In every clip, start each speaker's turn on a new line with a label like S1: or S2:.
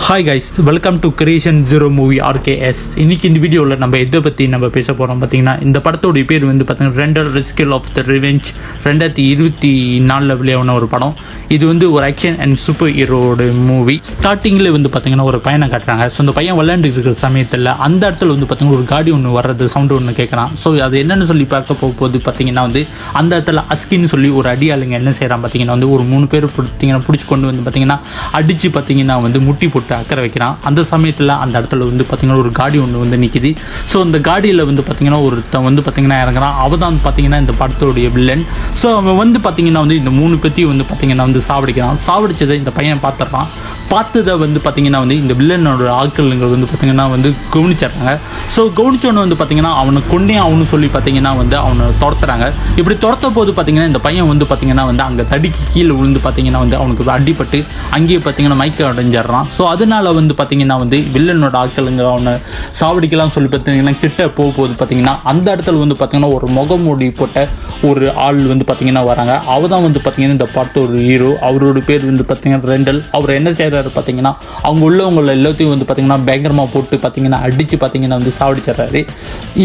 S1: Hi guys, welcome to creation zero movie RKS. இன்றைக்கி இந்த வீடியோவில் நம்ம எதை பற்றி நம்ம பேச போகிறோம் பார்த்தீங்கன்னா, இந்த படத்தோடைய பேர் வந்து பார்த்தீங்கன்னா ரெண்டல் ரிஸ்கில் ஆஃப் த ரிவெஞ்ச். 2024 வெளியான ஒரு படம். இது வந்து ஒரு ஆக்ஷன் அண்ட் சூப்பர் ஹீரோட மூவி. ஸ்டார்டிங்கில் வந்து பார்த்தீங்கன்னா ஒரு பையனை காட்டுறாங்க. ஸோ அந்த பையன் விளையாண்டு இருக்கிற சமயத்தில் அந்த இடத்துல வந்து பார்த்தீங்கன்னா ஒரு காடி ஒன்று வர்றது சவுண்டு ஒன்று கேட்குறான். ஸோ அது என்னென்னு சொல்லி பார்க்க போகும்போது பார்த்தீங்கன்னா வந்து அந்த இடத்துல அஸ்கின்னு சொல்லி ஒரு அடியாளுங்க என்ன செய்கிறான் பார்த்தீங்கன்னா வந்து ஒரு 3 பேர் பிடிச்சி கொண்டு வந்து பார்த்தீங்கன்னா அடித்து பார்த்தீங்கன்னா வந்து முட்டி போட்டு அக்கறை வைக்கிறான். அந்த சமயத்தில் அந்த இடத்துல வந்து பார்த்திங்கன்னா ஒரு காடி ஒன்று வந்து நிற்கிது. ஸோ அந்த காடியில் வந்து பார்த்திங்கன்னா ஒருத்தன் வந்து பார்த்திங்கன்னா இறங்குறான். அவன் தான் பார்த்திங்கன்னா இந்த படத்தோடைய வில்லன். ஸோ அவன் வந்து பார்த்திங்கன்னா வந்து இந்த 3 பேத்தையும் வந்து பார்த்திங்கன்னா வந்து சாவடிக்கிறான். சாவடிச்சதை இந்த பையன் பார்த்துட்றான். பார்த்ததை வந்து பார்த்திங்கன்னா வந்து இந்த வில்லனோட ஆட்களுங்க வந்து பார்த்திங்கன்னா வந்து கவனிச்சிட்றாங்க. ஸோ கவனிச்சோன்னு வந்து பார்த்திங்கன்னா அவனை கொண்டே அவனு சொல்லி பார்த்திங்கன்னா வந்து அவனை துரத்துறாங்க. இப்படி துரத்த போது பார்த்திங்கன்னா இந்த பையன் வந்து பார்த்திங்கன்னா வந்து அங்கே தடிக்கு கீழே விழுந்து பார்த்திங்கன்னா வந்து அவனுக்கு அடிப்பட்டு அங்கேயே பார்த்திங்கன்னா மயக்க அடைஞ்சிட்றான். ஸோ அதனால் வந்து பார்த்திங்கன்னா வந்து வில்லனோட ஆட்களுங்க அவனை சாவடிக்கலாம் சொல்லி பார்த்திங்கன்னா கிட்ட போகும்போது பார்த்திங்கன்னா அந்த இடத்துல வந்து பார்த்திங்கன்னா ஒரு முகமூடி போட்ட ஒரு ஆள் வந்து பார்த்திங்கன்னா வராங்க. அவர் தான் வந்து பார்த்திங்கன்னா இந்த படத்தோட ஒரு ஹீரோ. அவரோட பேர் வந்து பார்த்திங்கன்னா ரெண்டல். அவர் என்ன செய்கிறாரு பார்த்திங்கன்னா அவங்க உள்ளவங்களை எல்லாத்தையும் வந்து பார்த்திங்கன்னா பயங்கரமாக போட்டு பார்த்திங்கன்னா அடித்து பார்த்திங்கன்னா வந்து சாவடிச்சிட்றாரு.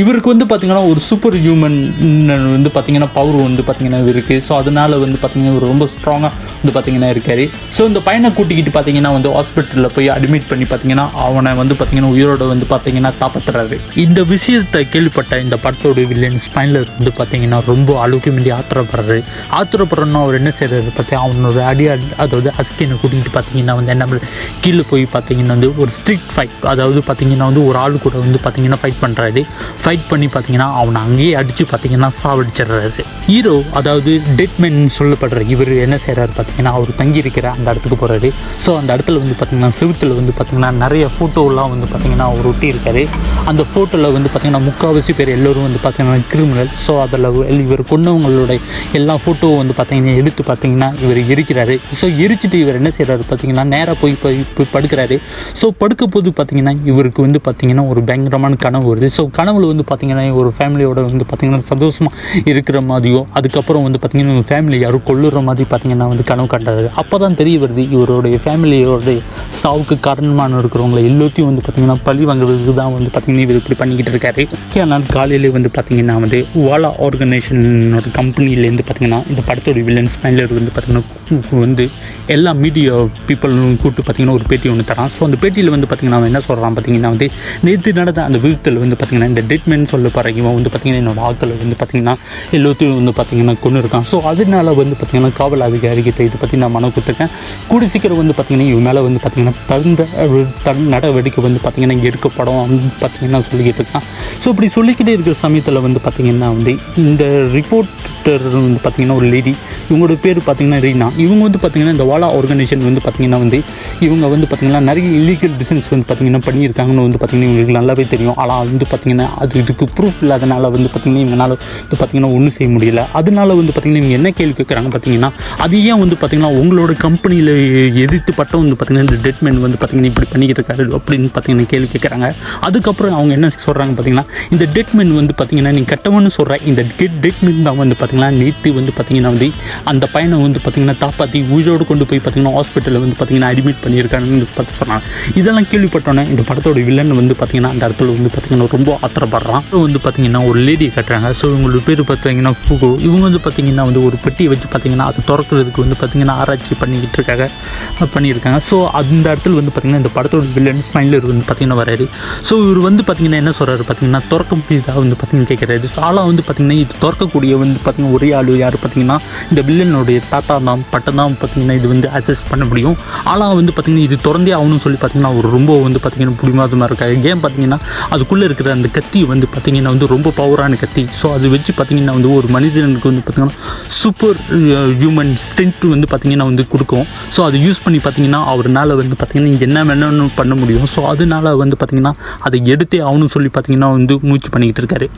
S1: இவருக்கு வந்து பார்த்திங்கன்னா ஒரு சூப்பர் ஹியூமன் வந்து பார்த்திங்கன்னா பவர் வந்து பார்த்திங்கன்னா இருக்குது. ஸோ அதனால் வந்து பார்த்திங்கன்னா இவர் ரொம்ப ஸ்ட்ராங்காக வந்து பார்த்திங்கன்னா இருக்கார். ஸோ இந்த பையனை கூட்டிக்கிட்டு பார்த்திங்கன்னா வந்து ஹாஸ்பிட்டலில் போய் அட்மிட் பண்ணி பார்த்திங்கன்னா அவனை வந்து பார்த்திங்கன்னா உயிரோட வந்து பார்த்திங்கன்னா காப்பாற்றுறாரு. இந்த விஷயத்தை கேள்விப்பட்ட இந்த படத்தோட வில்லன் ஸ்பைலர் வந்து பார்த்திங்கன்னா ரொம்ப அளவுக்கு மீறி ஆத்திரப்படுறோன்னா அவர் என்ன செய்கிறாரு பார்த்தீங்கன்னா அவனோட அதாவது அஸ்கினை கூட்டிகிட்டு பார்த்திங்கன்னா வந்து என்ன கீழே போய் பார்த்திங்கன்னா வந்து ஒரு ஸ்ட்ரீட் ஃபைட், அதாவது பார்த்திங்கன்னா வந்து ஒரு ஆள் கூட வந்து பார்த்திங்கன்னா ஃபைட் பண்ணுறாரு. ஃபைட் பண்ணி பார்த்திங்கன்னா அவனை அங்கேயே அடித்து பார்த்திங்கன்னா சாவடிச்சிடுறாரு. ஹீரோ அதாவது டெட்மேன் சொல்லப்படுற இவர் என்ன செய்கிறாரு பார்த்திங்கன்னா அவர் தங்கி இருக்கிற அந்த இடத்துக்கு போகிறாரு. ஸோ அந்த இடத்துல வந்து பார்த்திங்கன்னா செவுத்தில் வந்து பார்த்திங்கன்னா நிறைய ஃபோட்டோலாம் வந்து பார்த்திங்கன்னா அவர் ஒட்டி இருக்காரு. அந்த ஃபோட்டோவில் வந்து பார்த்திங்கன்னா முக்கால்வாசி பேர் எல்லோரும் வந்து பார்த்திங்கன்னா கிரிமினல். ஸோ அதில் இவர் கொண்டவங்களோட எல்லா ஃபோட்டோவும் வந்து பார்த்திங்கன்னா எடுத்து பார்த்திங்கன்னா இவர் எரிக்கிறாரு. ஸோ எரிச்சிட்டு இவர் என்ன செய்கிறாரு பார்த்திங்கன்னா நேராக போய் படுக்கிறாரு. ஸோ படுக்க போது பார்த்திங்கன்னா இவருக்கு வந்து பார்த்திங்கன்னா ஒரு பயங்கரமான கனவு வருது. ஸோ கனவுல வந்து பார்த்திங்கன்னா ஒரு ஃபேமிலியோட வந்து பார்த்திங்கன்னா சந்தோஷமாக இருக்கிற மாதிரியும் அதுக்கப்புறம் வந்து பார்த்திங்கன்னா ஃபேமிலி யாரும் கொள்ளுற மாதிரி பார்த்திங்கன்னா வந்து கனவு கண்டாரு. அப்போ தான் தெரிய வருது இவருடைய ஃபேமிலியோடைய சாவுக்கு காரணமான இருக்கிறவங்களை எல்லாத்தையும் வந்து பார்த்திங்கன்னா பழி வாங்குறதுக்கு தான் வந்து பார்த்திங்கன்னா இவர் இப்படி பண்ணிக்கிட்டு இருக்காரு. ஆனால் காலையிலே வந்து பார்த்திங்கன்னா வந்து வாலா ஆர்கனைசேஷனோட கம்பெனிலேருந்து பார்த்திங்கன்னா இந்த படத்தோட வில்லன் ஸ்பைலர் வந்து பார்த்திங்கன்னா வந்து எல்லா மீடியா பீப்புளும் கூப்பிட்டு பார்த்திங்கன்னா ஒரு பேட்டி ஒன்று தரான். ஸோ அந்த பேட்டியில் வந்து பார்த்திங்கன்னா அவன் என்ன சொல்கிறான் பார்த்திங்கன்னா வந்து நேற்று நடந்த அந்த விதத்தில் வந்து பார்த்திங்கன்னா இந்த டெட்மேன் சொல்ல போகிற இவன் வந்து பார்த்திங்கன்னா என்னோட ஆட்களை வந்து பார்த்திங்கன்னா எல்லாத்தையும் வந்து பார்த்திங்கன்னா கொண்டு இருக்கான். ஸோ அதனால வந்து பார்த்திங்கன்னா காவல் அதிகாரிகிட்ட இதை பற்றி நான் மனு கொடுத்துருக்கேன். கூடி சீக்கிரம் வந்து பார்த்திங்கன்னா இவன் மேலே வந்து பார்த்திங்கன்னா தகுந்த நடவடிக்கை வந்து பார்த்திங்கன்னா எடுக்கப்படும் அப்படின்னு பார்த்திங்கன்னா சொல்லிக்கிட்டு இருக்கான். ஸோ இப்படி சொல்லிக்கிட்டே இருக்கிற சமயத்தில் வந்து பார்த்திங்கன்னா வந்து இந்த ரிப்போர்ட்டர் வந்து பார்த்திங்கன்னா ஒரு லேடி, இவங்களோட பேர் பார்த்திங்கன்னா ரீனா. இவங்க வந்து பார்த்திங்கன்னா இந்த வாலா ஆர்கனைசேஷன் வந்து பார்த்திங்கன்னா வந்து இவங்க வந்து பார்த்திங்கன்னா நிறைய இல்லீகல் பிஸ்னஸ் வந்து பார்த்திங்கன்னா பண்ணியிருக்காங்கன்னு வந்து பார்த்திங்கன்னா இவங்களுக்கு நல்லாவே தெரியும். ஆனால் வந்து பார்த்திங்கன்னா இதுக்கு ப்ரூஃப் இல்லாதனால வந்து பார்த்திங்கன்னா இவங்களால வந்து பார்த்திங்கன்னா ஒன்றும் செய்ய முடியல. அதனால வந்து பார்த்திங்கன்னா இவங்க என்ன கேள்வி கேட்குறாங்க பார்த்திங்கன்னா அது ஏன் வந்து பார்த்திங்கன்னா உங்களோட கம்பெனியில் எதிர்த்து பட்டம் வந்து பார்த்திங்கன்னா இந்த டெட்மேன் வந்து பார்த்திங்கன்னா இப்படி பண்ணிக்கிட்டு இருக்காரு அப்படின்னு பார்த்திங்கன்னா கேள்வி கேட்குறாங்க. அதுக்கப்புறம் அவங்க என்ன சொல்கிறாங்க பார்த்திங்கன்னா இந்த டெட்மேன் வந்து பார்த்திங்கன்னா நீ கட்டவன்னு சொல்கிற இந்த டெட்மேன் தான் வந்து பார்த்திங்கன்னா நேற்று வந்து பார்த்திங்கன்னா வந்து அந்த பையனை வந்து பார்த்திங்கன்னா காப்பாற்றி உயிரோடு கொண்டு போய் பார்த்திங்கன்னா ஹாஸ்பிட்டலில் வந்து பார்த்திங்கன்னா அட்மிட் பண்ணியிருக்காங்கன்னு பார்த்து சொன்னாங்க. இதெல்லாம் கேள்விப்பட்டோன்னே இந்த படத்தோட வில்லன் வந்து பார்த்திங்கன்னா அந்த இடத்துல வந்து பார்த்திங்கன்னா ரொம்ப ஆத்திரப்படுறான். வந்து பார்த்திங்கன்னா ஒரு லேடியை கட்டுறாங்க. ஸோ இவங்களோட பேர் பார்த்திங்கன்னா ஃபுகோ. இவங்க வந்து பார்த்திங்கன்னா வந்து ஒரு பெட்டியை வச்சு பார்த்திங்கன்னா அது திறக்கிறதுக்கு வந்து பார்த்திங்கன்னா ஆராய்ச்சி பண்ணியிருக்காங்க. ஸோ அந்த இடத்துல வந்து பார்த்திங்கன்னா இந்த படத்தோட வில்லன் ஸ்மைலர் வந்து பார்த்திங்கன்னா வராரு. ஸோ இவர் வந்து பார்த்திங்கன்னா என்ன சொல்கிறாரு பார்த்திங்கன்னா திறக்க முடியுதா வந்து பார்த்திங்கன்னா கேட்குறாரு. ஸோ ஆளாக வந்து பார்த்திங்கன்னா இது திறக்கக்கூடிய வந்து பார்த்திங்கன்னா ஒரே ஆள் யார் பார்த்திங்கன்னா இந்த வில்லனுடைய தாத்தா தான் பட்டம் தான் பார்த்திங்கன்னா இது வந்து அசஸ் பண்ண முடியும். ஆனால் வந்து பார்த்திங்கன்னா இது திறந்தே ஆகணும்னு சொல்லி பார்த்திங்கன்னா அவர் ரொம்ப வந்து பார்த்திங்கன்னா பிடிமாதமாக இருக்காரு. ஏன் பார்த்திங்கன்னா அதுக்குள்ளே இருக்கிற அந்த கத்தி வந்து பார்த்திங்கன்னா வந்து ரொம்ப பவரான கத்தி. ஸோ அது வச்சு பார்த்திங்கன்னா வந்து ஒரு மனிதனுக்கு வந்து பார்த்திங்கன்னா சூப்பர் ஹியூமன் ஸ்ட்ரென்த் வந்து பார்த்திங்கன்னா வந்து கொடுக்கும். ஸோ அதை யூஸ் பண்ணி பார்த்திங்கன்னா அவர்னால வந்து பார்த்திங்கன்னா இங்கே என்ன வேணும்னு பண்ண முடியும். ஸோ அதனால வந்து பார்த்திங்கன்னா அதை எடுத்தே ஆகணும்னு சொல்லி பார்த்திங்கன்னா வந்து முயற்சி பண்ணிக்கிட்டு இருக்காரு.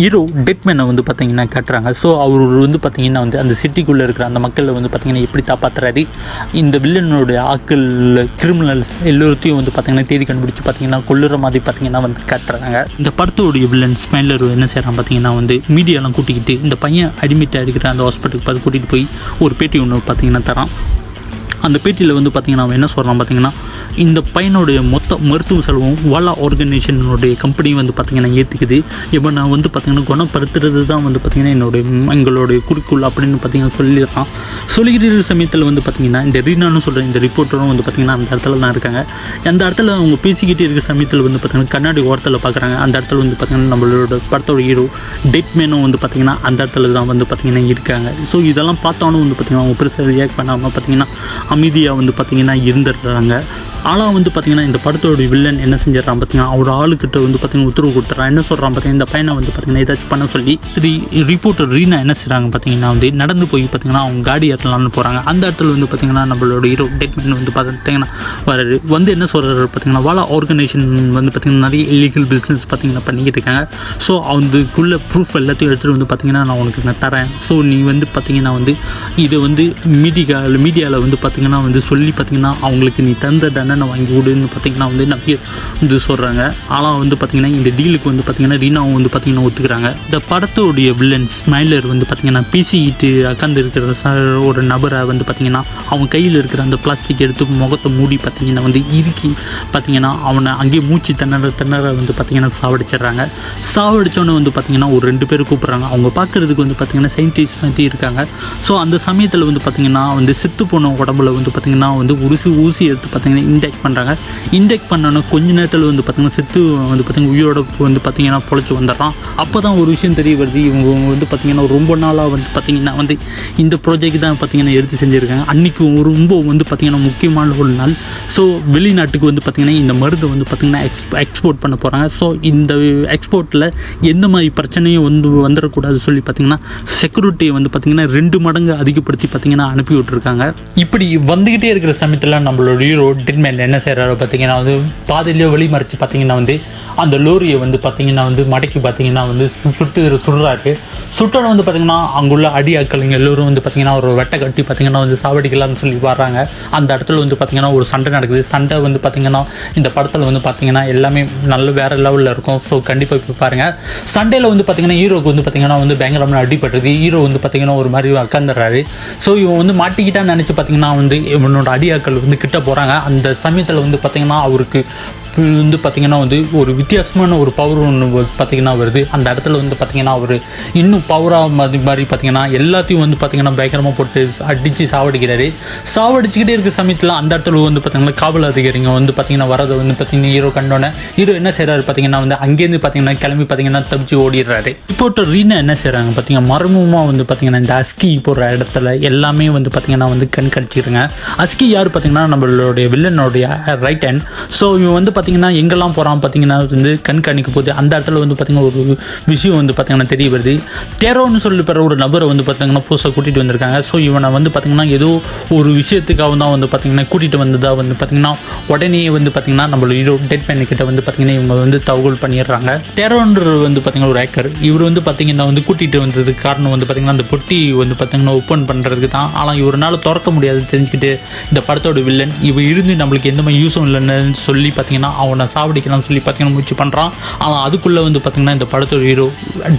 S1: ஹீரோ டெட்மேனை வந்து பார்த்திங்கன்னா காட்டுறாங்க. ஸோ அவர் வந்து பார்த்திங்கன்னா வந்து அந்த சிட்டிக்குள்ளே இருக்கிற அந்த மக்களை வந்து பார்த்திங்கன்னா எப்படி காப்பாற்றுறாரு, இந்த வில்லனுடைய ஆட்கள் கிரிமினல்ஸ் எல்லோருத்தையும் வந்து பார்த்திங்கன்னா தேடி கண்டுபிடிச்சி பார்த்திங்கன்னா கொள்ளுற மாதிரி பார்த்திங்கன்னா வந்து காட்டுறாங்க. இந்த படத்தோடைய வில்லன் ஸ்மைலர் என்ன செய்கிறான் பார்த்திங்கன்னா வந்து மீடியாலாம் கூட்டிக்கிட்டு இந்த பையன் அட்மிட் ஆகிருக்கிற அந்த ஹாஸ்பிட்டலுக்கு பார்த்து கூட்டிகிட்டு போய் ஒரு பேட்டி ஒன்று பார்த்திங்கன்னா தரான். அந்த பேட்டியில் வந்து பார்த்திங்கன்னா அவன் என்ன சொல்கிறான் பார்த்தீங்கன்னா, இந்த பையனுடைய மொத்த மருத்துவ செலவும் வாலா ஆர்கனைசேஷனுடைய கம்பெனி வந்து பார்த்திங்கன்னா ஏற்றுக்குது. இப்போ நான் வந்து பார்த்திங்கன்னா குணப்படுத்துறது தான் வந்து பார்த்திங்கன்னா எங்களுடைய குறிக்கோள் அப்படின்னு பார்த்திங்கன்னா சொல்லிக்கிற சமயத்தில் வந்து பார்த்திங்கன்னா இந்த ரீனான்னு சொல்கிற இந்த ரிப்போர்ட்டரும் வந்து பார்த்திங்கன்னா அந்த இடத்துல தான் இருக்காங்க. அந்த இடத்துல அவங்க பேசிக்கிட்டே இருக்கிற சமயத்தில் வந்து பார்த்திங்கன்னா கண்ணாடி ஓரத்தில் பார்க்குறாங்க. அந்த இடத்துல வந்து பார்த்திங்கன்னா நம்மளோட படத்தோட ஹீரோ டெட்மேனும் வந்து பார்த்திங்கன்னா அந்த இடத்துல தான் வந்து பார்த்திங்கன்னா இருக்காங்க. ஸோ இதெல்லாம் பார்த்தாலும் வந்து பார்த்திங்கன்னா அவங்க பெருசாக ரியாக்ட் பண்ணாமல் பார்த்திங்கன்னா அமைதியாக வந்து பார்த்திங்கன்னா இருந்துடுறாங்க. ஆனால் வந்து பார்த்திங்கன்னா இந்த படத்தோட வில்லன் என்ன செஞ்சிடறான் பார்த்திங்கன்னா, அவர் ஆளுக்கிட்ட வந்து பார்த்திங்கன்னா உத்தரவு கொடுத்துட்றான். என்ன சொல்கிறான் பார்த்திங்கன்னா, இந்த பையனை வந்து பார்த்திங்கன்னா ஏதாச்சும் பண்ண சொல்லி ரிப்போர்ட்டர் ரீனா என்ன செய்கிறாங்க பார்த்திங்கன்னா வந்து நடந்து போய் பார்த்திங்கன்னா அவங்க காடி ஏற்றலாம்னு போகிறாங்க. அந்த இடத்துல வந்து பார்த்திங்கன்னா நம்மளோட ஹீரோ டெட்மேன் வந்து பார்த்திங்கன்னா வர்றாரு. வந்து என்ன சொல்கிறாரு பார்த்திங்கன்னா, வாலா ஆர்கனைசேஷன் வந்து பார்த்திங்கன்னா நிறைய இல்லீகல் பிஸ்னஸ் பார்த்திங்கன்னா பண்ணிக்கிட்டு இருக்காங்க. ஸோ அதுக்குள்ளே ப்ரூஃப் எல்லாத்தையும் எடுத்துகிட்டு வந்து பார்த்திங்கன்னா நான் உனக்கு நான் தரேன். ஸோ நீ வந்து பார்த்திங்கன்னா வந்து இதை வந்து மீடியாவில் வந்து பார்த்திங்கன்னா வந்து சொல்லி பார்த்திங்கன்னா அவங்களுக்கு நீ தந்த தண்டனை வாங்கி விடுன்னு பார்த்திங்கன்னா வந்து நம்பி வந்து சொல்கிறாங்க. ஆனால் வந்து பார்த்திங்கன்னா இந்த டீலுக்கு வந்து பார்த்திங்கன்னா ரீனாவும் வந்து பார்த்திங்கன்னா ஒத்துக்கிறாங்க. இந்த படத்தோடைய வில்லன் ஸ்மைலர் வந்து பார்த்திங்கன்னா பேசிக்கிட்டு உட்காந்து இருக்கிற ஒரு நபரை வந்து பார்த்திங்கன்னா அவன் கையில் இருக்கிற அந்த பிளாஸ்டிக் எடுத்து முகத்தை மூடி பார்த்திங்கன்னா வந்து இறுக்கி பார்த்திங்கன்னா அவனை அங்கேயே மூச்சு திணற வந்து பார்த்திங்கன்னா சாவடிச்சிடுறாங்க. சாவடித்தோன்னே வந்து பார்த்திங்கன்னா ஒரு 2 பேர் கூப்பிட்றாங்க. அவங்க பார்க்குறதுக்கு வந்து பார்த்திங்கன்னா சயின்டிஸ்ட் மாதிரி இருக்காங்க. ஸோ அந்த சமயத்தில் வந்து பார்த்திங்கன்னா வந்து செத்து போன உடம்புல வந்து பார்த்திங்கன்னா வந்து ஊசி எடுத்து பார்த்திங்கன்னா இன்டெக்ட் பண்ணுறாங்க. இன்டெக்ட் பண்ணோன்னா கொஞ்ச நேரத்தில் வந்து பார்த்திங்கன்னா செத்து வந்து பார்த்திங்கன்னா உயிரோட வந்து பார்த்திங்கன்னா பொழைச்சி வந்துடுறான். அப்போ தான் ஒரு விஷயம் தெரிய வருது, இவங்க வந்து பார்த்திங்கன்னா ரொம்ப நாளாக வந்து பார்த்திங்கன்னா வந்து இந்த ப்ராஜெக்ட் தான் பார்த்திங்கன்னா எடுத்து செஞ்சுருக்காங்க. அன்றைக்கி ரொம்ப வந்து பார்த்திங்கன்னா முக்கியமான ஒரு நாள். ஸோ வெளிநாட்டுக்கு வந்து பார்த்திங்கன்னா இந்த மருந்து வந்து பார்த்திங்கன்னா எக்ஸ்போர்ட் பண்ண போகிறாங்க. ஸோ இந்த எக்ஸ்போர்ட்டில் எந்த மாதிரி பிரச்சனையும் வந்துடக்கூடாது சொல்லி பார்த்திங்கன்னா செக்யூரிட்டியை வந்து பார்த்திங்கன்னா 2 மடங்கு அதிகப்படுத்தி பார்த்திங்கன்னா அனுப்பி விட்டுருக்காங்க. இப்படி வந்துக்கிட்டே இருக்கிற சமயத்தில் நம்மளோட ஹீரோ டெட்மேன் என்ன செய்கிறாரு பார்த்திங்கன்னா வந்து பாதையிலேயே வழிமறைச்சு பார்த்திங்கன்னா வந்து அந்த லோரியை வந்து பார்த்திங்கன்னா வந்து மடக்கி பார்த்திங்கன்னா வந்து சுடுறாரு. சுட்டோட வந்து பார்த்திங்கன்னா அங்குள்ள அடியாட்கள் எல்லோரும் வந்து பார்த்திங்கன்னா ஒரு வெட்டை கட்டி பார்த்திங்கன்னா வந்து சாவடிக்கலாம்னு சொல்லி வர்றாங்க. அந்த இடத்துல வந்து பார்த்திங்கன்னா ஒரு சண்டை நடக்குது. சண்டை வந்து பார்த்திங்கன்னா இந்த படத்தில் வந்து பார்த்திங்கன்னா எல்லாமே நல்ல வேறு லெவலில் இருக்கும். ஸோ கண்டிப்பாக இப்போ பாருங்கள். சண்டையில் வந்து பார்த்திங்கன்னா ஹீரோக்கு வந்து பார்த்திங்கன்னா வந்து பயங்கரமாக அடிபட்டுருது. ஹீரோ வந்து பார்த்திங்கன்னா ஒரு மாதிரி உட்காந்துடுறாரு. ஸோ இவன் வந்து மாட்டிக்கிட்டான்னு நினச்சி பார்த்திங்கன்னா வந்து இவனோட அடியாட்கள் வந்து கிட்ட போகிறாங்க. அந்த சமயத்தில் வந்து பார்த்திங்கன்னா அவருக்கு வந்து பார்த்திங்கன்னா வந்து ஒரு வித்தியாசமான ஒரு பவர் ஒன்று பார்த்திங்கன்னா வருது. அந்த இடத்துல வந்து பார்த்திங்கன்னா அவர் இன்னும் பவராக மாதிரி பார்த்திங்கன்னா எல்லாத்தையும் வந்து பார்த்திங்கன்னா பயங்கரமாக போட்டு அடித்து சாவடிக்கிறாரு. சாவடிச்சுக்கிட்டே இருக்கிற சமயத்தில் அந்த இடத்துல வந்து பார்த்திங்கன்னா காவல் அதிகாரிங்க வந்து பார்த்திங்கன்னா வரதை வந்து பார்த்திங்கன்னா ஹீரோ கண்டோன்னே ஹீரோ என்ன செய்கிறாரு பார்த்திங்கன்னா வந்து அங்கேருந்து பார்த்திங்கன்னா கிளம்பி பார்த்திங்கன்னா தப்பிச்சு ஓடிடுறாரு. இப்போ ரீனா என்ன செய்கிறாங்க பார்த்திங்கன்னா மர்மமாக வந்து பார்த்திங்கன்னா இந்த அஸ்கி போடுற இடத்துல எல்லாமே வந்து பார்த்திங்கன்னா வந்து கண்காணிச்சிடுங்க. அஸ்கி யார் பார்த்திங்கன்னா நம்மளுடைய வில்லனுடைய ரைட் ஹேண்ட். ஸோ இவன் வந்து பார்த்திங்கன்னா எங்கெல்லாம் போகிறான் பார்த்திங்கன்னா வந்து கண்காணிக்க போகுது. அந்த இடத்துல வந்து பார்த்திங்கன்னா ஒரு விஷயம் வந்து பார்த்திங்கன்னா தெரிய வருது. டெரோன்னு சொல்லி பெற ஒரு நபரை வந்து பார்த்திங்கன்னா புதுசாக கூட்டிகிட்டு வந்திருக்காங்க. ஸோ இவனை வந்து பார்த்திங்கன்னா ஏதோ ஒரு விஷயத்துக்காக தான் வந்து பார்த்திங்கன்னா கூட்டிகிட்டு வந்ததாக வந்து பார்த்திங்கன்னா உடனே வந்து பார்த்திங்கன்னா நம்மளோட ஹீரோ டெட்மேன் கிட்ட வந்து பார்த்திங்கன்னா இவங்க வந்து தகவல் பண்ணிடுறாங்க. டெரோன்ற வந்து பார்த்திங்கன்னா ஒரு ஹேக்கர். இவர் வந்து பார்த்திங்கன்னா வந்து கூட்டிகிட்டு வந்ததுக்கு காரணம் வந்து பார்த்திங்கன்னா அந்த பொட்டி வந்து பார்த்திங்கன்னா ஓப்பன் பண்ணுறதுக்கு தான். ஆனால் இவரால் திறக்க முடியாது தெரிஞ்சுக்கிட்டு இந்த படத்தோட வில்லன் இவர் இருந்து நம்மளுக்கு எந்த மாதிரி யூஸும் இல்லைன்னு சொல்லி பார்த்திங்கன்னா அவனை சாவடிக்கலாம்னு சொல்லி பார்த்திங்கன்னா முயற்சி பண்ணுறான். ஆனால் அதுக்குள்ளே வந்து பார்த்திங்கன்னா இந்த படத்தோட ஹீரோ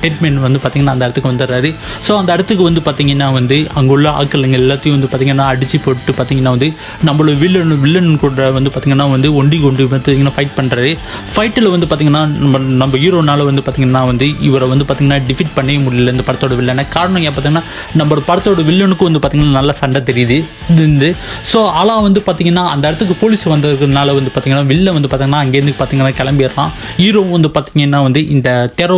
S1: டெட்மேன் வந்து பார்த்திங்கன்னா அந்த இடத்துக்கு வந்துடுறாரு. ஸோ அந்த இடத்துக்கு வந்து பார்த்திங்கன்னா வந்து அங்கே உள்ள ஆட்களுங்க எல்லாத்தையும் வந்து பார்த்திங்கன்னா அடித்து போட்டு பார்த்திங்கன்னா வந்து நம்மளோட வில்லன் கூட வந்து பார்த்திங்கன்னா வந்து ஒண்டி கொண்டு பார்த்திங்கன்னா ஃபைட் பண்ணுறாரு. ஃபைட்டில் வந்து பார்த்திங்கன்னா நம்ம ஹீரோனால வந்து பார்த்திங்கன்னா வந்து இவரை வந்து பார்த்திங்கன்னா டிஃபீட் பண்ணவே முடியல இந்த படத்தோட வில்லனை. காரணம் ஏன் பார்த்திங்கன்னா நம்ம படத்தோட வில்லனுக்கும் வந்து பார்த்திங்கன்னா நல்லா சண்டை தெரியுது இருந்து. ஸோ ஆனால் வந்து பார்த்திங்கன்னா அந்த இடத்துக்கு போலீஸ் வந்ததுனால வந்து பார்த்திங்கன்னா வில்லன் வந்து பார்த்திங்கன்னா அங்கேருந்து பார்த்திங்கன்னா கிளம்பிடுறான். ஹீரோ வந்து பார்த்திங்கன்னா வந்து இந்த டெரோ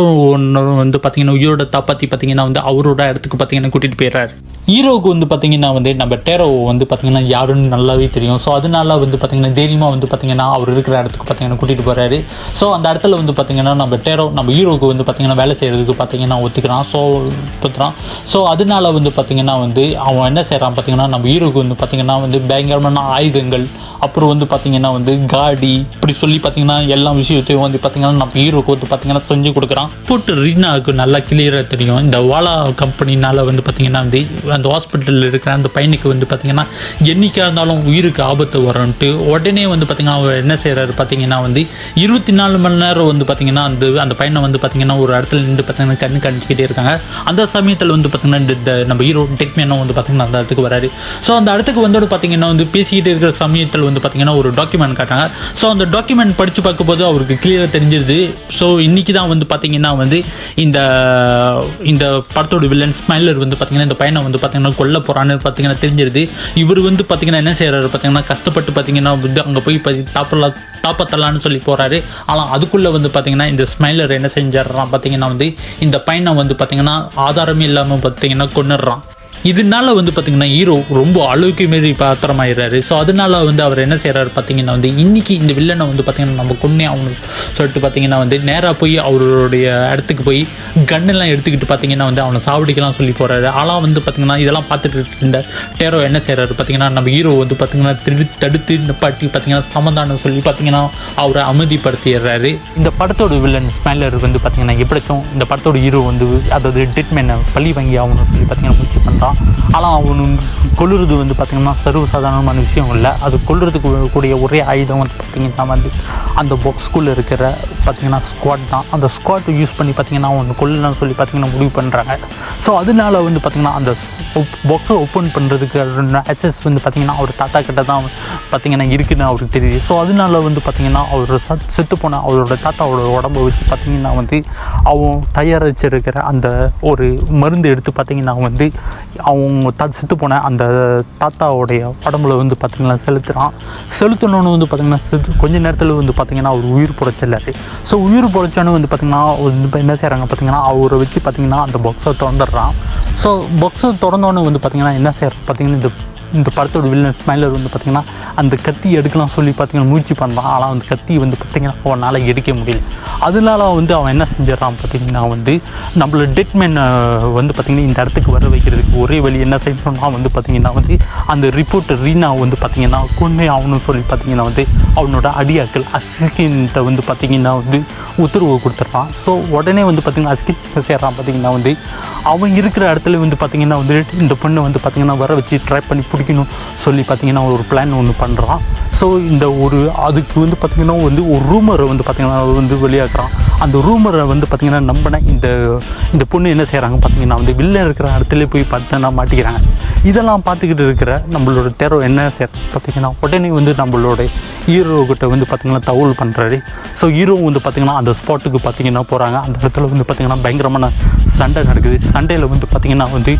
S1: வந்து பார்த்திங்கன்னா உயிரோட தாப்பாத்தி பார்த்திங்கன்னா வந்து அவரோட இடத்துக்கு பார்த்திங்கன்னா கூட்டிகிட்டு போயிடுறாரு. ஹீரோவுக்கு வந்து பார்த்திங்கன்னா வந்து நம்ம டெரோ வந்து பார்த்திங்கன்னா யாருன்னு நல்லாவே தெரியும். ஸோ அதனால வந்து பார்த்திங்கன்னா தைரியமாக வந்து பார்த்திங்கன்னா அவர் இருக்கிற இடத்துக்கு பார்த்திங்கன்னா கூட்டிகிட்டு போகிறாரு. ஸோ அந்த இடத்துல வந்து பார்த்திங்கன்னா நம்ம ஹீரோவுக்கு வந்து பார்த்திங்கன்னா வேலை செய்கிறதுக்கு பார்த்திங்கன்னா ஒத்துக்கிறான். ஸோ அதனால வந்து பார்த்திங்கன்னா வந்து அவன் என்ன செய்கிறான் பார்த்திங்கன்னா நம்ம ஹீரோவுக்கு வந்து பார்த்திங்கன்னா வந்து பயங்கரமான ஆயுதங்கள், அப்புறம் வந்து பார்த்திங்கன்னா வந்து காடி, இப்படி சொல்லி பார்த்தீங்கன்னா எல்லா விஷயத்தையும் வந்து பார்த்தீங்கன்னா நம்ம ஹீரோக்கு வந்து பார்த்தீங்கன்னா செஞ்சு கொடுக்குறான். போட்டு ரீனாவுக்கு நல்லா கிளியராக தெரியும் இந்த வாலா கம்பெனினால் வந்து பார்த்தீங்கன்னா வந்து அந்த ஹாஸ்பிட்டலில் இருக்கிற அந்த பையனுக்கு வந்து பார்த்தீங்கன்னா என்னைக்காக இருந்தாலும் உயிருக்கு ஆபத்து வரும்ன்ட்டு உடனே வந்து பார்த்தீங்கன்னா அவர் என்ன செய்கிறாரு பார்த்தீங்கன்னா வந்து 24 மணி நேரம் வந்து பார்த்தீங்கன்னா அந்த பையனை வந்து பார்த்தீங்கன்னா ஒரு இடத்துல நின்று பார்த்தீங்கன்னா கண்ணு காணிச்சிக்கிட்டே இருக்காங்க. அந்த சமயத்தில் வந்து பார்த்தீங்கன்னா இந்த நம்ம ஹீரோ டெட்மேனும் வந்து பார்த்தீங்கன்னா அந்த இடத்துக்கு வராரு. ஸோ அந்த இடத்துக்கு வந்தோட பார்த்தீங்கன்னா வந்து பேசிக்கிட்டு இருக்கிற சமயத்தில் வந்து பார்த்தீங்கன்னா ஒரு டாக்குமெண்ட் காட்டுறாங்க. ஸோ அந்த டாக்குமெண்ட் படித்து பார்க்கும்போது அவருக்கு கிளியராக தெரிஞ்சிருது. ஸோ இன்றைக்கி தான் வந்து பார்த்தீங்கன்னா வந்து இந்த படத்தோட வில்லன் ஸ்மைலர் வந்து பார்த்தீங்கன்னா இந்த பையனை வந்து பார்த்தீங்கன்னா கொல்ல போகிறான்னு பார்த்தீங்கன்னா தெரிஞ்சிருது. இவர் வந்து பார்த்தீங்கன்னா என்ன செய்கிறாரு பார்த்தீங்கன்னா கஷ்டப்பட்டு பார்த்தீங்கன்னா வந்து அங்கே போய் தாப்பத்தலான்னு சொல்லி போகிறாரு. ஆனால் அதுக்குள்ளே வந்து பார்த்தீங்கன்னா இந்த ஸ்மைலர் என்ன செஞ்சிடறான் பார்த்தீங்கன்னா வந்து இந்த பையனை வந்து பார்த்தீங்கன்னா ஆதாரமே இல்லாமல் பார்த்தீங்கன்னா கொன்னுடுறான். இதனால வந்து பார்த்தீங்கன்னா ஹீரோ ரொம்ப அளவுக்கு மாரி பாத்திரமாயிடுறாரு. ஸோ அதனால வந்து அவர் என்ன செய்கிறாரு பார்த்தீங்கன்னா வந்து இன்றைக்கி இந்த வில்லனை வந்து பார்த்தீங்கன்னா நம்ம கொன்னே ஆகணும்னு சொல்லிட்டு பார்த்தீங்கன்னா வந்து நேராக போய் அவருடைய இடத்துக்கு போய் கன்னெல்லாம் எடுத்துக்கிட்டு பார்த்தீங்கன்னா வந்து அவனை சாவடிக்கலாம் சொல்லி போகிறாரு. ஆனால் வந்து பார்த்தீங்கன்னா இதெல்லாம் பார்த்துட்டு இந்த டேரோ என்ன செய்கிறாரு பார்த்தீங்கன்னா நம்ம ஹீரோ வந்து பார்த்தீங்கன்னா தடுத்து நிப்பாட்டி பார்த்தீங்கன்னா சமாதானம் சொல்லி பார்த்தீங்கன்னா அவரை அமைதிப்படுத்திடுறாரு. இந்த படத்தோட வில்லன் ஸ்மைலர் வந்து பார்த்தீங்கன்னா எப்படிச்சும் இந்த படத்தோட ஹீரோ வந்து அதாவது டெட்மேனை பழி வாங்கி ஆகணும்னு சொல்லி பார்த்தீங்கன்னா முயற்சி பண்ணுறான். ஆனால் அவனு கொல்லுறது வந்து பார்த்திங்கன்னா சர்வசாதாரணமான விஷயம் இல்லை. அது கொல்லுறதுக்கு கூடிய ஒரே ஆயுதம் வந்து பார்த்திங்கன்னா வந்து அந்த பாக்ஸ்குள்ளே இருக்கிற பார்த்திங்கன்னா ஸ்குவாட் தான். அந்த ஸ்குவாட் யூஸ் பண்ணி பார்த்திங்கன்னா அவன் கொல்லலாம்னு சொல்லி பார்த்திங்கன்னா முடிவு பண்ணுறாங்க. ஸோ அதனால வந்து பார்த்திங்கன்னா அந்த பாக்ஸை ஓப்பன் பண்ணுறதுக்கு அக்சஸ் வந்து பார்த்திங்கன்னா அவர் தாத்தா கிட்ட தான் பார்த்திங்கன்னா இருக்குதுன்னு அவருக்கு தெரியுது. ஸோ அதனால வந்து பார்த்திங்கன்னா அவர் செத்து போன அவரோட தாத்தாவோட உடம்பை வச்சு பார்த்திங்கன்னா வந்து அவன் தயாரிச்சிருக்கிற அந்த ஒரு மருந்து எடுத்து பார்த்திங்கன்னா வந்து அவங்க செத்து போன அந்த தாத்தாவுடைய உடம்புல வந்து பார்த்திங்கன்னா செலுத்தணுன்னு வந்து பார்த்திங்கன்னா கொஞ்ச நேரத்தில் வந்து பார்த்திங்கன்னா அவர் உயிர் புடைச்சிடலாரு. ஸோ உயிர் புடைச்சோன்னு வந்து பார்த்திங்கன்னா என்ன செய்கிறாங்க பார்த்திங்கன்னா அவரை வச்சு பார்த்திங்கன்னா அந்த பாக்ஸை திறந்துடுறான். ஸோ பாக்ஸை திறந்தோன்னு வந்து பார்த்திங்கன்னா என்ன செய்கிறாங்க பார்த்திங்கன்னா இந்த படத்தோட வில்லன் ஸ்மைலர் வந்து பார்த்திங்கன்னா அந்த கத்தி எடுக்கலாம் சொல்லி பார்த்திங்கன்னா முயற்சி பண்ணுறான். ஆனால் அந்த கத்தி வந்து பார்த்திங்கன்னா அவனால் எடுக்க முடியல. அதனால வந்து அவன் என்ன செஞ்சிடறான் பார்த்திங்கன்னா வந்து நம்மளோட டெட்மேனை வந்து பார்த்திங்கன்னா இந்த இடத்துக்கு வர வைக்கிறதுக்கு ஒரே வழி என்ன செய்யணும்னா வந்து பார்த்திங்கன்னா வந்து அந்த ரிப்போர்ட்டர் ரீனா வந்து பார்த்திங்கன்னா கொன்னே ஆகணும்னு சொல்லி பார்த்திங்கன்னா வந்து அவனோட அடியாக்கள் அஸ்கின்கிட்ட வந்து பார்த்திங்கன்னா வந்து உத்தரவு கொடுத்துட்றான். ஸோ உடனே வந்து பார்த்திங்கன்னா அஸ்கின் சேர்றான் பார்த்திங்கன்னா வந்து அவன் இருக்கிற இடத்துல வந்து பார்த்திங்கன்னா வந்து இந்த பொண்ணை வந்து பார்த்திங்கன்னா வர வச்சு ட்ரை பண்ணி பிடிக்கணும் சொல்லி பார்த்திங்கன்னா ஒரு பிளான் ஒன்று பண்ணுறான். ஸோ அதுக்கு வந்து பார்த்திங்கன்னா வந்து ஒரு ரூமரை வந்து பார்த்திங்கன்னா வந்து வெளியாக்குறான். அந்த ரூமரை வந்து பார்த்திங்கன்னா நம்பின இந்த பொண்ணு என்ன செய்கிறாங்க பார்த்திங்கன்னா வந்து வில்லன் இருக்கிற இடத்துல போய் பார்த்தா மாட்டிக்கிறாங்க. இதெல்லாம் பார்த்துக்கிட்டு இருக்கிற நம்மளோட டெரோ என்ன செய்கிறாங்க பார்த்திங்கன்னா உடனே வந்து நம்மளோட ஹீரோக்கிட்ட வந்து பார்த்திங்கன்னா தகவல் பண்ணுறாரு. ஸோ ஹீரோ வந்து பார்த்திங்கன்னா அந்த ஸ்பாட்டுக்கு பார்த்திங்கன்னா போகிறாங்க. அந்த இடத்துல வந்து பார்த்திங்கன்னா பயங்கரமான சண்டை நடக்குது. சண்டையில் வந்து பார்த்திங்கன்னா வந்து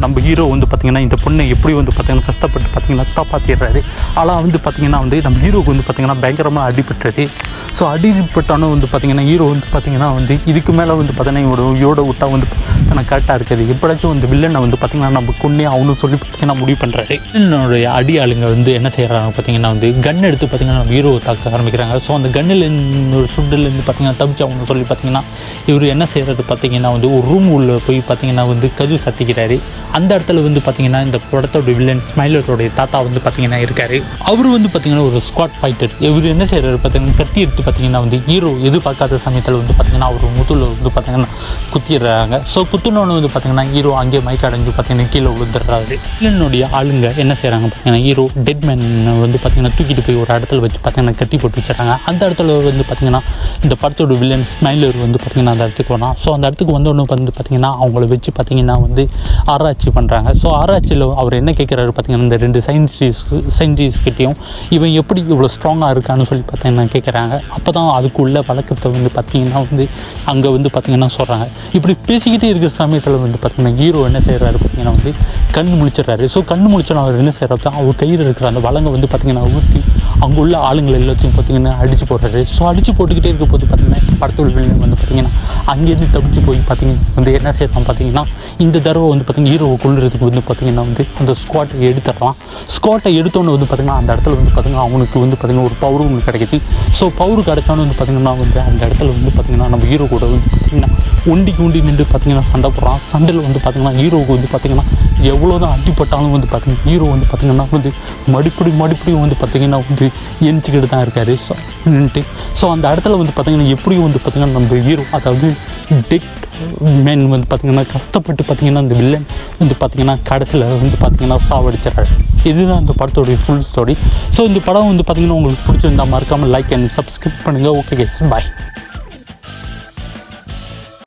S1: நம்ம ஹீரோ வந்து பார்த்திங்கன்னா இந்த பொண்ணை எப்படி வந்து பார்த்திங்கன்னா கஷ்டப்பட்டு பார்த்திங்கன்னா காப்பாற்றிடுறாரு. ஆனால் வந்து பார்த்திங்கன்னா வந்து நம்ம ஹீரோவுக்கு வந்து பார்த்திங்கன்னா பயங்கரமாக அடிபட்டுறது. ஸோ அடிபட்டானு வந்து பார்த்திங்கன்னா ஹீரோ வந்து பார்த்திங்கன்னா வந்து இதுக்கு மேலே வந்து பார்த்திங்கன்னா இவரோட விட்டா வந்து தனக்கு கரெக்டாக இருக்குது. எப்படியாச்சும் வந்து வில்லனை வந்து பார்த்திங்கன்னா நம்ம கொன்னே அவனு சொல்லி பார்த்திங்கன்னா முடிவு பண்ணுறாரு. வில்லனுடைய அடி ஆளுங்க வந்து என்ன செய்கிறாங்க பார்த்திங்கன்னா வந்து கன் எடுத்து பார்த்திங்கன்னா நம்ம ஹீரோவை தாக்க ஆரம்பிக்கிறாங்க. ஸோ அந்த கன்னில் ஒரு சுட்டிலேருந்து பார்த்திங்கன்னா தப்பிச்சு அவனு சொல்லி பார்த்திங்கன்னா இவர் என்ன செய்கிறது பார்த்திங்கன்னா வந்து ஒரு ரூம் உள்ள போய் பார்த்திங்கன்னா வந்து கதவு சத்திக்கிறாரு. அந்த இடத்துல வந்து பார்த்திங்கன்னா இந்த படத்தோட வில்லன் ஸ்மைலரோடைய தாத்தா வந்து பார்த்திங்கன்னா இருக்கார். அவர் வந்து பார்த்திங்கன்னா ஒரு ஸ்குவாட் ஃபைட்டர். இவர் என்ன செய்கிறாரு பார்த்திங்கன்னா கத்தி எடுத்து பார்த்திங்கன்னா வந்து ஹீரோ எதிர்பார்க்காத சமயத்தில் வந்து பார்த்திங்கன்னா அவர் முதுகில் வந்து பார்த்திங்கன்னா குத்திடுறாங்க. ஸோ குத்துனோன்னு வந்து பார்த்திங்கன்னா ஹீரோ அங்கேயே மயக்க அடைஞ்சு பார்த்திங்கன்னா கீழே விழுந்துடுறாரு. வில்லனுடைய ஆளுங்க என்ன செய்கிறாங்க பார்த்திங்கன்னா ஹீரோ டெட்மேன் வந்து பார்த்திங்கன்னா தூக்கிட்டு போய் ஒரு இடத்துல வச்சு பார்த்திங்கன்னா கட்டி போட்டு வச்சுறாங்க. அந்த இடத்துல வந்து பார்த்திங்கன்னா இந்த படத்தோட வில்லன் ஸ்மைலர் வந்து பார்த்திங்கன்னா அந்த இடத்துக்கு போனால் ஸோ அந்த இடத்துக்கு வந்தோன்னு வந்து பார்த்திங்கன்னா அவங்கள வச்சு பார்த்திங்கன்னா வந்து ஆராய்ச்சி பண்ணுறாங்க. ஸோ ஆராய்ச்சியில் அவர் என்ன கேட்குறாரு பார்த்திங்கன்னா இந்த 2 சயின்டிஸ்ட்கிட்டையும் இவன் எப்படி இவ்வளோ ஸ்ட்ராங்காக இருக்கான்னு சொல்லி பார்த்திங்கன்னா கேட்குறாங்க. அப்போ தான் அதுக்குள்ள வழக்கத்தை வந்து பார்த்திங்கன்னா வந்து அங்கே வந்து பார்த்திங்கன்னா சொல்கிறாங்க. இப்படி பேசிக்கிட்டே இருக்கிற சமயத்தில் வந்து பார்த்திங்கன்னா ஹீரோ என்ன செய்கிறாரு பார்த்திங்கன்னா வந்து கண் முழிச்சிடுறாரு. ஸோ கண் முழிச்சோன்னா அவர் என்ன செய்கிறாரு அவர் கையில் இருக்கிற அந்த வளங்க வந்து பார்த்திங்கன்னா ஊற்றி அங்கே உள்ள ஆளுங்களை எல்லாத்தையும் பார்த்திங்கன்னா அடித்து போடுறாரு. ஸோ அடித்து போட்டுக்கிட்டே இருக்க போது பார்த்திங்கன்னா படத்தோட வில்லன் வந்து பார்த்திங்கன்னா அங்கேருந்து தப்பிச்சு போய் பார்த்திங்கன்னா வந்து என்ன செய்யலாம் பார்த்திங்கன்னா இந்த தடவை வந்து பார்த்திங்கன்னா ஹீரோவை கொள்ளுறதுக்கு வந்து பார்த்திங்கன்னா வந்து அந்த ஸ்குவாட்டை எடுத்துடலாம். ஸ்குவாட்டை எடுத்தோன்னு வந்து பார்த்திங்கன்னா அந்த இடத்துல வந்து பார்த்திங்கன்னா அவனுக்கு வந்து பார்த்திங்கன்னா ஒரு பவர் ஒன்று கிடைக்கிது. ஸோ பவர் கிடைச்சோன்னு வந்து பார்த்திங்கன்னா வந்து அந்த இடத்துல வந்து பார்த்திங்கன்னா நம்ம ஹீரோ கூட வந்து பார்த்திங்கன்னா ஒண்டி நின்று பார்த்தீங்கன்னா சண்டை போடுறான். சண்டையில் வந்து பார்த்திங்கன்னா ஹீரோவுக்கு வந்து பார்த்திங்கன்னா எவ்வளோ தான் அடிப்பட்டாலும் வந்து பார்த்திங்கன்னா ஹீரோ வந்து பார்த்திங்கன்னா வந்து மறுபடியும் வந்து பார்த்திங்கன்னா வந்து எரிஞ்சிக்கிட்டு தான் இருக்கார். ஸோ அந்த இடத்துல வந்து பார்த்திங்கன்னா எப்படியும் வந்து பார்த்திங்கன்னா நம்ம ஹீரோ அதாவது டெட் மேன் வந்து பார்த்திங்கன்னா கஷ்டப்பட்டு பார்த்திங்கன்னா அந்த வில்லன் வந்து பார்த்திங்கன்னா கடைசியில் வந்து பார்த்திங்கன்னா சாவடிச்சிடறாரு. இதுதான் இந்த படத்தோடைய ஃபுல் ஸ்டோரி. ஸோ இந்த படம் வந்து பார்த்திங்கன்னா உங்களுக்கு பிடிச்சிருந்தா மறக்காமல் லைக் அண்ட் சப்ஸ்கிரைப் பண்ணுங்கள். ஓகே கைஸ், பாய்.